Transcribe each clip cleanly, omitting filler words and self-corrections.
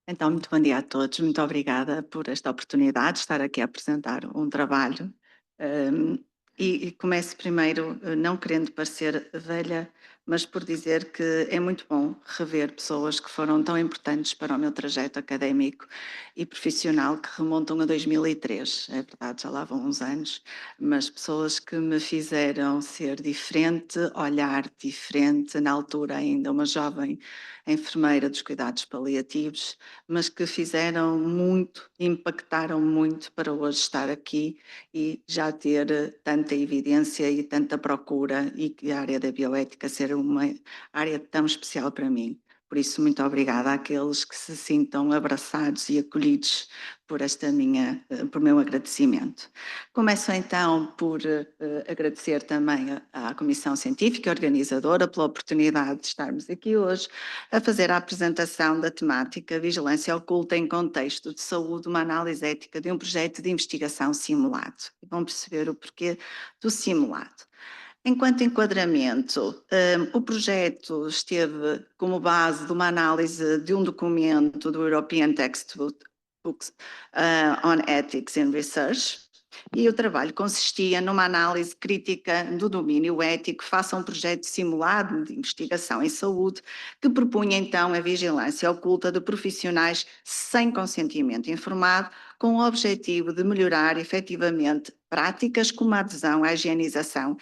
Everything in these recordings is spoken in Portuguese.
Então, muito bom dia a todos. Muito obrigada por esta oportunidade de estar aqui a apresentar um trabalho. Um, e começo primeiro, não querendo parecer velha, mas por dizer que é muito bom rever pessoas que foram tão importantes para o meu trajeto académico e profissional, que remontam a 2003. É verdade, já lá vão uns anos, mas pessoas que me fizeram ser diferente, olhar diferente, na altura ainda uma jovem enfermeira dos cuidados paliativos, mas que fizeram muito, impactaram muito para hoje estar aqui e já ter tanta evidência e tanta procura, e que a área da bioética ser uma área tão especial para mim. Por isso, muito obrigada àqueles que se sintam abraçados e acolhidos por meu agradecimento. Começo então por agradecer também à Comissão Científica e Organizadora pela oportunidade de estarmos aqui hoje a fazer a apresentação da temática Vigilância Oculta em Contexto de Saúde, uma análise ética de um projeto de investigação simulado. Vão perceber o porquê do simulado. Enquanto enquadramento, o projeto esteve como base de uma análise de um documento do European Textbook on Ethics in Research, e o trabalho consistia numa análise crítica do domínio ético face a um projeto simulado de investigação em saúde que propunha então a vigilância oculta de profissionais sem consentimento informado, com o objetivo de melhorar efetivamente práticas como a adesão à higienização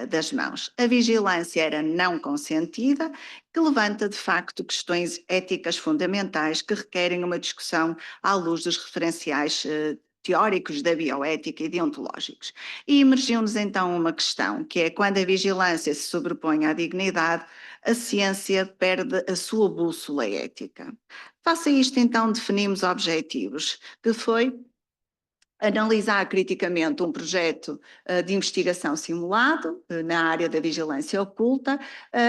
das mãos. A vigilância era não consentida, que levanta de facto questões éticas fundamentais que requerem uma discussão à luz dos referenciais teóricos da bioética e deontológicos. E emergiu-nos então uma questão, que é quando a vigilância se sobrepõe à dignidade, a ciência perde a sua bússola ética. Face a isto, então, definimos objetivos, que foi analisar criticamente um projeto de investigação simulado na área da vigilância oculta,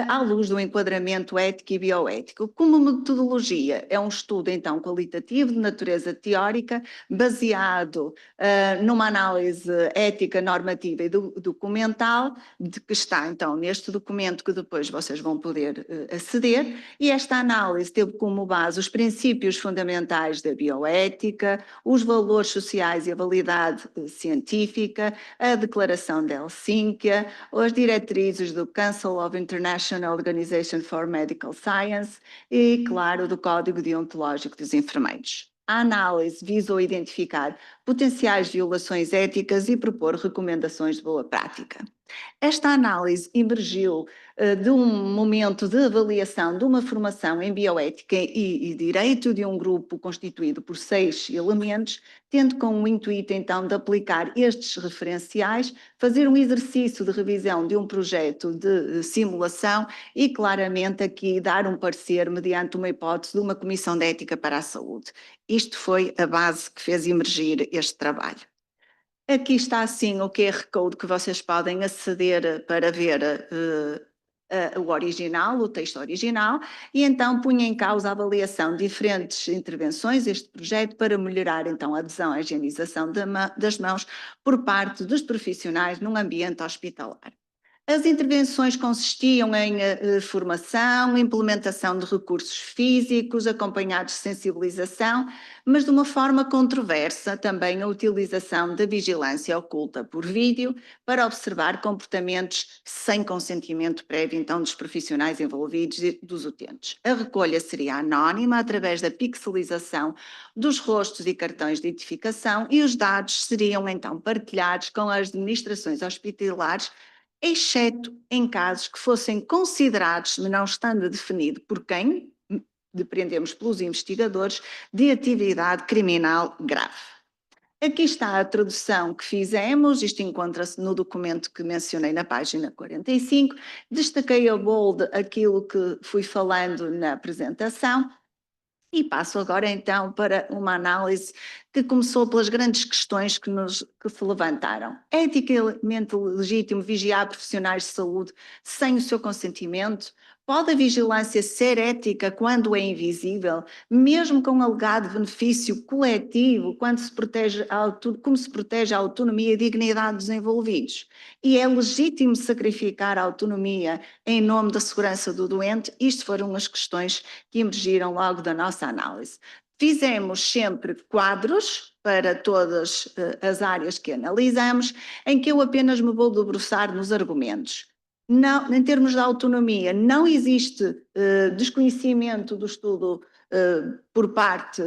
à luz do enquadramento ético e bioético. Como metodologia, é um estudo então qualitativo de natureza teórica, baseado numa análise ética, normativa e documental, de que está então neste documento que depois vocês vão poder aceder, e esta análise teve como base os princípios fundamentais da bioética, os valores sociais e a validade científica, a Declaração de Helsínquia, as diretrizes do Council of International Organization for Medical Science e, claro, do Código Deontológico dos Enfermeiros. A análise visou identificar potenciais violações éticas e propor recomendações de boa prática. Esta análise emergiu de um momento de avaliação de uma formação em bioética e direito de um grupo constituído por 6 elementos, tendo com o intuito então de aplicar estes referenciais, fazer um exercício de revisão de um projeto de simulação e claramente aqui dar um parecer mediante uma hipótese de uma comissão de ética para a saúde. Isto foi a base que fez emergir este trabalho. Aqui está assim o QR Code que vocês podem aceder para ver o original, o texto original, e então punha em causa a avaliação de diferentes intervenções, este projeto, para melhorar então a adesão à higienização das mãos por parte dos profissionais num ambiente hospitalar. As intervenções consistiam em formação, implementação de recursos físicos, acompanhados de sensibilização, mas de uma forma controversa também a utilização da vigilância oculta por vídeo para observar comportamentos sem consentimento prévio, então, dos profissionais envolvidos e dos utentes. A recolha seria anónima através da pixelização dos rostos e cartões de identificação e os dados seriam então partilhados com as administrações hospitalares, exceto em casos que fossem considerados, não estando definido por quem, depreendemos pelos investigadores, de atividade criminal grave. Aqui está a tradução que fizemos, isto encontra-se no documento que mencionei na página 45, destaquei a bold aquilo que fui falando na apresentação. E passo agora então para uma análise que começou pelas grandes questões que se levantaram. É eticamente legítimo vigiar profissionais de saúde sem o seu consentimento? Pode a vigilância ser ética quando é invisível, mesmo com alegado benefício coletivo, quando como se protege a autonomia e dignidade dos envolvidos? E é legítimo sacrificar a autonomia em nome da segurança do doente? Isto foram as questões que emergiram logo da nossa análise. Fizemos sempre quadros para todas as áreas que analisamos, em que eu apenas me vou debruçar nos argumentos. Não, em termos de autonomia, não existe desconhecimento do estudo por parte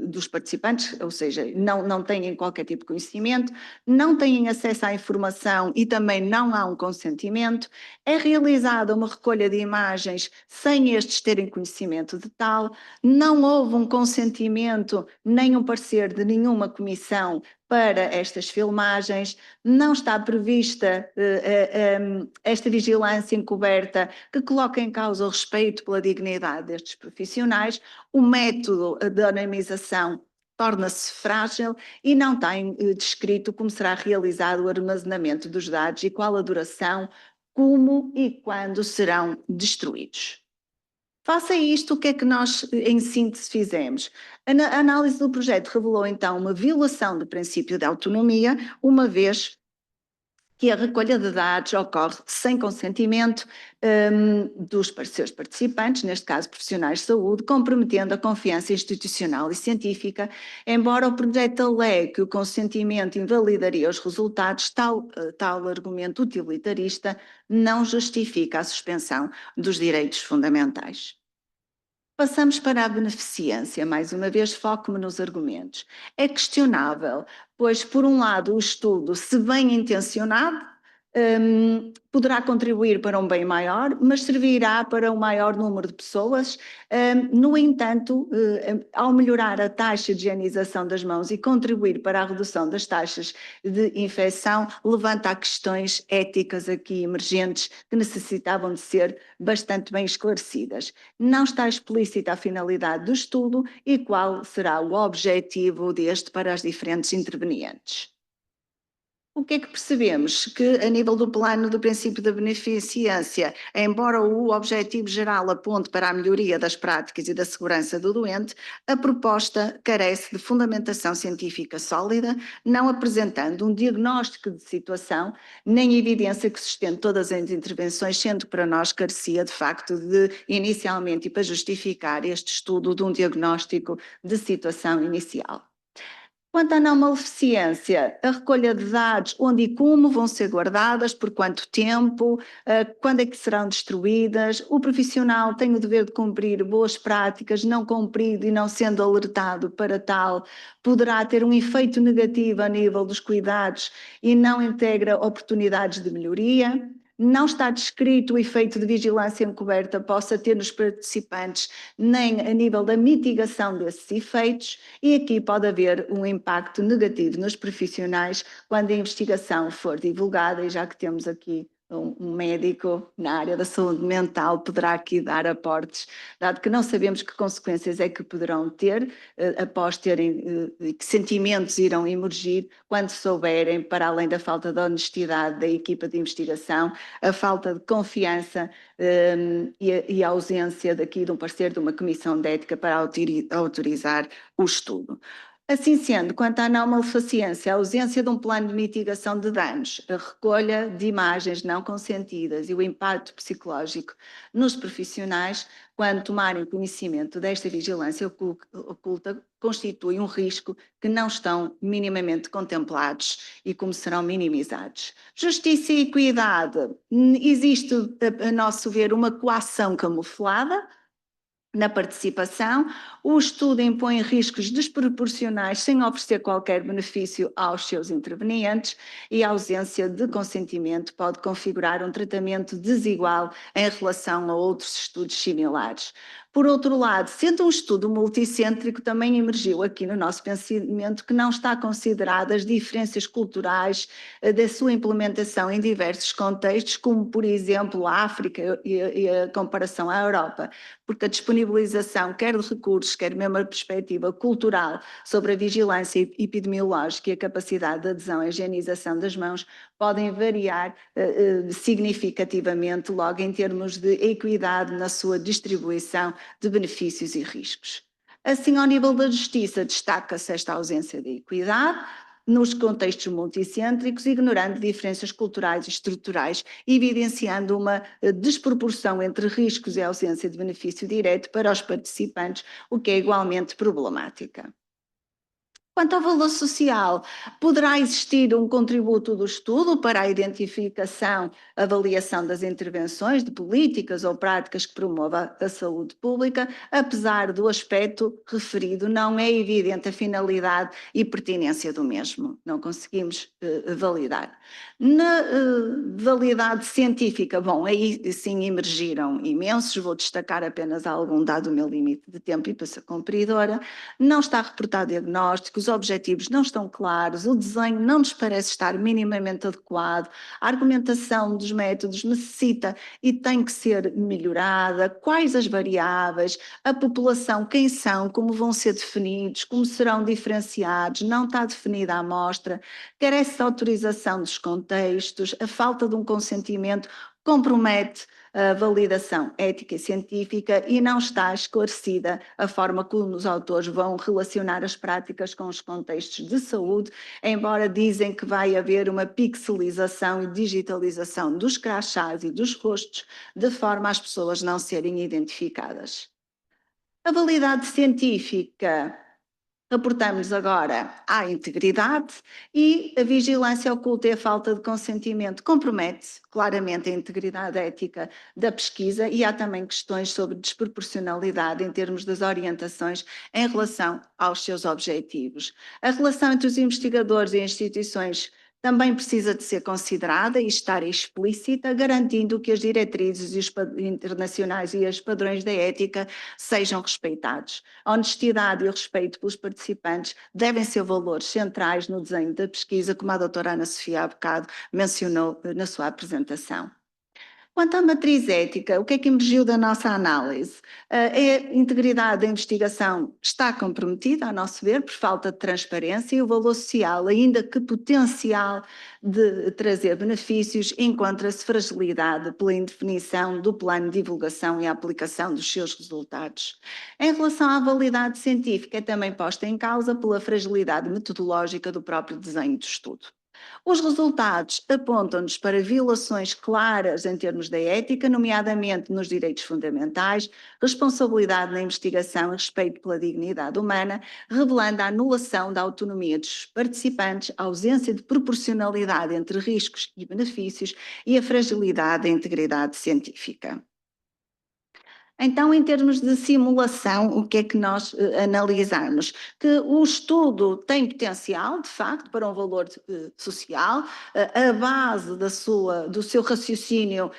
dos participantes, ou seja, não têm qualquer tipo de conhecimento, não têm acesso à informação e também não há um consentimento. É realizada uma recolha de imagens sem estes terem conhecimento de tal, não houve um consentimento nem um parecer de nenhuma comissão para estas filmagens, não está prevista esta vigilância encoberta que coloca em causa o respeito pela dignidade destes profissionais, o método de anonimização torna-se frágil e não está descrito como será realizado o armazenamento dos dados e qual a duração, como e quando serão destruídos. Face a isto, o que é que nós, em síntese, fizemos? A análise do projeto revelou, então, uma violação do princípio de autonomia, uma vez que a recolha de dados ocorre sem consentimento dos seus participantes, neste caso profissionais de saúde, comprometendo a confiança institucional e científica, embora o projeto alegue que o consentimento invalidaria os resultados, tal argumento utilitarista não justifica a suspensão dos direitos fundamentais. Passamos para a beneficência, mais uma vez foco-me nos argumentos. É questionável, pois por um lado o estudo, se bem intencionado, poderá contribuir para um bem maior, mas servirá para um maior número de pessoas. No entanto, ao melhorar a taxa de higienização das mãos e contribuir para a redução das taxas de infecção, levanta questões éticas aqui emergentes que necessitavam de ser bastante bem esclarecidas. Não está explícita a finalidade do estudo e qual será o objetivo deste para as diferentes intervenientes. O que é que percebemos? Que a nível do plano do princípio da beneficência, embora o objetivo geral aponte para a melhoria das práticas e da segurança do doente, a proposta carece de fundamentação científica sólida, não apresentando um diagnóstico de situação, nem evidência que sustente todas as intervenções, sendo que para nós carecia de facto de, inicialmente, e para justificar este estudo, de um diagnóstico de situação inicial. Quanto à não maleficência, a recolha de dados, onde e como vão ser guardadas, por quanto tempo, quando é que serão destruídas, o profissional tem o dever de cumprir boas práticas, não cumprido e não sendo alertado para tal, poderá ter um efeito negativo a nível dos cuidados e não integra oportunidades de melhoria. Não está descrito o efeito de vigilância encoberta possa ter nos participantes, nem a nível da mitigação desses efeitos, e aqui pode haver um impacto negativo nos profissionais quando a investigação for divulgada, e já que temos aqui um médico na área da saúde mental, poderá aqui dar aportes, dado que não sabemos que consequências é que poderão ter após terem, que sentimentos irão emergir quando souberem, para além da falta de honestidade da equipa de investigação, a falta de confiança e a ausência daqui de um parecer de uma comissão de ética para autorizar o estudo. Assim sendo, quanto à não maleficência, a ausência de um plano de mitigação de danos, a recolha de imagens não consentidas e o impacto psicológico nos profissionais, quando tomarem conhecimento desta vigilância oculta, constitui um risco que não estão minimamente contemplados e como serão minimizados. Justiça e equidade. Existe, a nosso ver, uma coação camuflada na participação. O estudo impõe riscos desproporcionais sem oferecer qualquer benefício aos seus intervenientes e a ausência de consentimento pode configurar um tratamento desigual em relação a outros estudos similares. Por outro lado, sendo um estudo multicêntrico, também emergiu aqui no nosso pensamento que não está considerada as diferenças culturais da sua implementação em diversos contextos, como por exemplo a África e a comparação à Europa, porque a disponibilização quer de recursos, quer mesmo a perspectiva cultural sobre a vigilância epidemiológica e a capacidade de adesão à higienização das mãos podem variar significativamente logo em termos de equidade na sua distribuição de benefícios e riscos. Assim, ao nível da justiça, destaca-se esta ausência de equidade. nos contextos multicêntricos, ignorando diferenças culturais e estruturais, evidenciando uma desproporção entre riscos e ausência de benefício direto para os participantes, o que é igualmente problemática. Quanto ao valor social, poderá existir um contributo do estudo para a identificação, avaliação das intervenções de políticas ou práticas que promovam a saúde pública, apesar do aspecto referido, não é evidente a finalidade e pertinência do mesmo. Não conseguimos validar. Na validade científica, bom, aí sim emergiram imensos, vou destacar apenas algum dado o meu limite de tempo e para ser cumpridora. Não está reportado diagnóstico, os objetivos não estão claros, o desenho não nos parece estar minimamente adequado, a argumentação dos métodos necessita e tem que ser melhorada, quais as variáveis, a população, quem são, como vão ser definidos, como serão diferenciados, não está definida a amostra, carece de autorização dos contextos, a falta de um consentimento compromete a validação ética e científica e não está esclarecida a forma como os autores vão relacionar as práticas com os contextos de saúde, embora dizem que vai haver uma pixelização e digitalização dos crachás e dos rostos, de forma às pessoas não serem identificadas. A validade científica. Reportamos agora à integridade e a vigilância oculta e a falta de consentimento compromete claramente a integridade ética da pesquisa e há também questões sobre desproporcionalidade em termos das orientações em relação aos seus objetivos. A relação entre os investigadores e instituições também precisa de ser considerada e estar explícita, garantindo que as diretrizes internacionais e os padrões da ética sejam respeitados. A honestidade e o respeito pelos participantes devem ser valores centrais no desenho da pesquisa, como a doutora Ana Sofia há bocado mencionou na sua apresentação. Quanto à matriz ética, o que é que emergiu da nossa análise? A integridade da investigação está comprometida, a nosso ver, por falta de transparência e o valor social, ainda que potencial de trazer benefícios, encontra-se fragilidade pela indefinição do plano de divulgação e aplicação dos seus resultados. Em relação à validade científica, é também posta em causa pela fragilidade metodológica do próprio desenho do estudo. Os resultados apontam-nos para violações claras em termos da ética, nomeadamente nos direitos fundamentais, responsabilidade na investigação e respeito pela dignidade humana, revelando a anulação da autonomia dos participantes, a ausência de proporcionalidade entre riscos e benefícios e a fragilidade da integridade científica. Então, em termos de simulação, o que é que nós analisamos? Que o estudo tem potencial, de facto, para um valor social, a base do seu raciocínio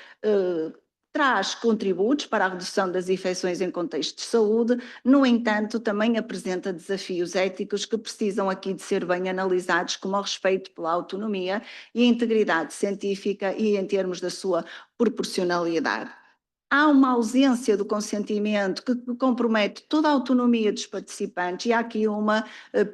traz contributos para a redução das infecções em contexto de saúde, no entanto, também apresenta desafios éticos que precisam aqui de ser bem analisados, como o respeito pela autonomia e a integridade científica e em termos da sua proporcionalidade. Há uma ausência do consentimento que compromete toda a autonomia dos participantes e há aqui uma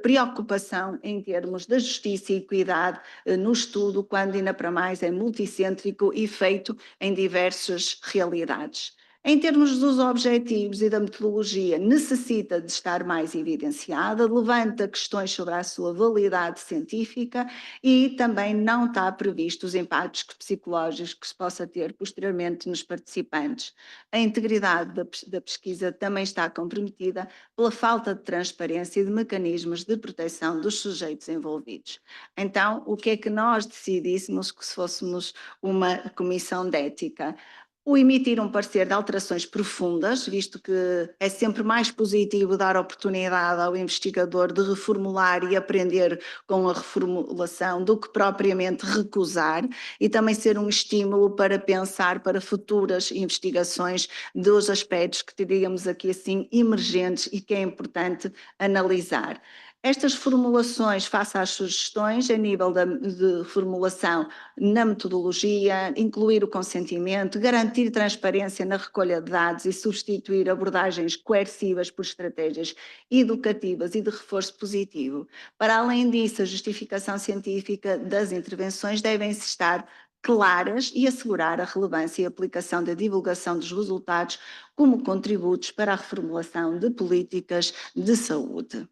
preocupação em termos da justiça e equidade no estudo, quando ainda para mais é multicêntrico e feito em diversas realidades. Em termos dos objetivos e da metodologia, necessita de estar mais evidenciada, levanta questões sobre a sua validade científica e também não está previsto os impactos psicológicos que se possa ter posteriormente nos participantes. A integridade da pesquisa também está comprometida pela falta de transparência e de mecanismos de proteção dos sujeitos envolvidos. Então, o que é que nós decidíssemos que se fôssemos uma comissão de ética? O emitir um parecer de alterações profundas, visto que é sempre mais positivo dar oportunidade ao investigador de reformular e aprender com a reformulação do que propriamente recusar, e também ser um estímulo para pensar para futuras investigações dos aspectos que teríamos aqui assim emergentes e que é importante analisar. Estas formulações, face às sugestões a nível de formulação na metodologia, incluir o consentimento, garantir transparência na recolha de dados e substituir abordagens coercivas por estratégias educativas e de reforço positivo. Para além disso, a justificação científica das intervenções devem estar claras e assegurar a relevância e aplicação da divulgação dos resultados como contributos para a reformulação de políticas de saúde.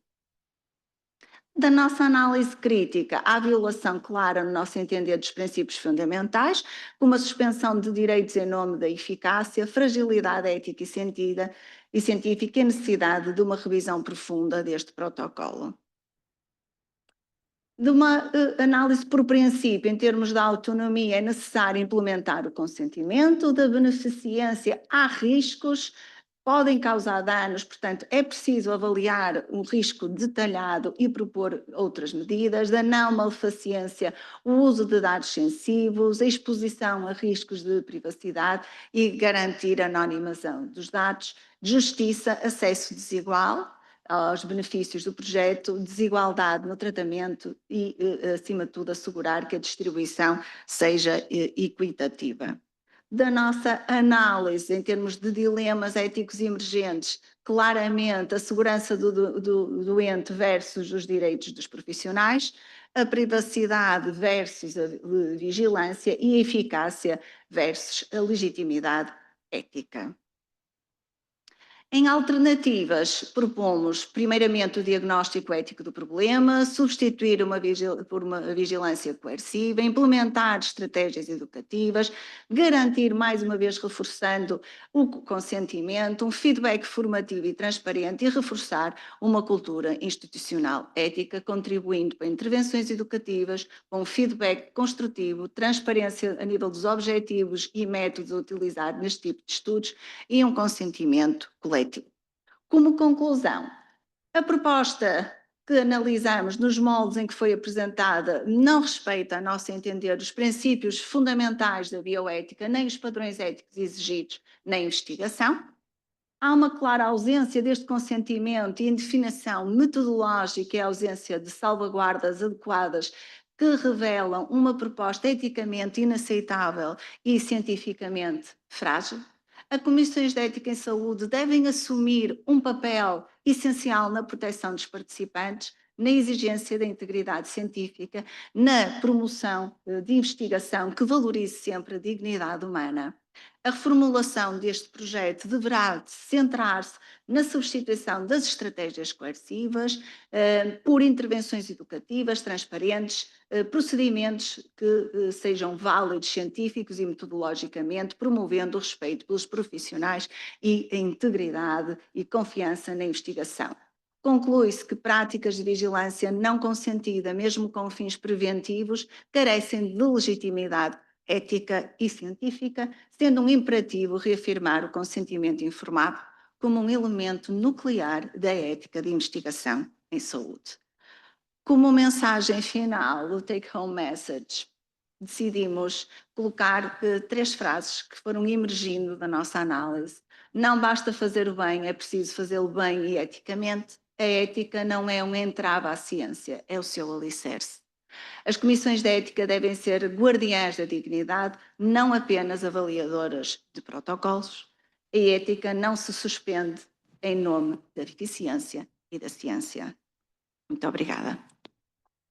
Da nossa análise crítica, há violação clara, no nosso entender, dos princípios fundamentais, como a suspensão de direitos em nome da eficácia, fragilidade ética e científica e necessidade de uma revisão profunda deste protocolo. De uma análise por princípio, em termos da autonomia, é necessário implementar o consentimento, da beneficência há riscos, podem causar danos, portanto, é preciso avaliar um risco detalhado e propor outras medidas, da não maleficência, o uso de dados sensíveis, a exposição a riscos de privacidade e garantir a anonimização dos dados, justiça, acesso desigual aos benefícios do projeto, desigualdade no tratamento e, acima de tudo, assegurar que a distribuição seja equitativa. Da nossa análise, em termos de dilemas éticos emergentes, claramente a segurança do doente versus os direitos dos profissionais, a privacidade versus a vigilância e a eficácia versus a legitimidade ética. Em alternativas, propomos, primeiramente, o diagnóstico ético do problema, substituir por uma vigilância coerciva, implementar estratégias educativas, garantir, mais uma vez, reforçando o consentimento, um feedback formativo e transparente e reforçar uma cultura institucional ética, contribuindo para intervenções educativas, com feedback construtivo, transparência a nível dos objetivos e métodos a utilizar neste tipo de estudos e um consentimento coletivo. Como conclusão, a proposta que analisamos nos moldes em que foi apresentada não respeita, a nosso entender, os princípios fundamentais da bioética, nem os padrões éticos exigidos na investigação. Há uma clara ausência deste consentimento e indefinição metodológica e ausência de salvaguardas adequadas que revelam uma proposta eticamente inaceitável e cientificamente frágil. As comissões de ética em saúde devem assumir um papel essencial na proteção dos participantes, na exigência da integridade científica, na promoção de investigação que valorize sempre a dignidade humana. A reformulação deste projeto deverá centrar-se na substituição das estratégias coercivas por intervenções educativas, transparentes, procedimentos que sejam válidos científicos e metodologicamente, promovendo o respeito pelos profissionais e a integridade e confiança na investigação. Conclui-se que práticas de vigilância não consentida, mesmo com fins preventivos, carecem de legitimidade ética e científica, sendo um imperativo reafirmar o consentimento informado como um elemento nuclear da ética de investigação em saúde. Como mensagem final, o take-home message, decidimos colocar 3 frases que foram emergindo da nossa análise. Não basta fazer o bem, é preciso fazê-lo bem e eticamente. A ética não é um entrave à ciência, é o seu alicerce. As comissões de ética devem ser guardiãs da dignidade, não apenas avaliadoras de protocolos. A ética não se suspende em nome da eficiência e da ciência. Muito obrigada.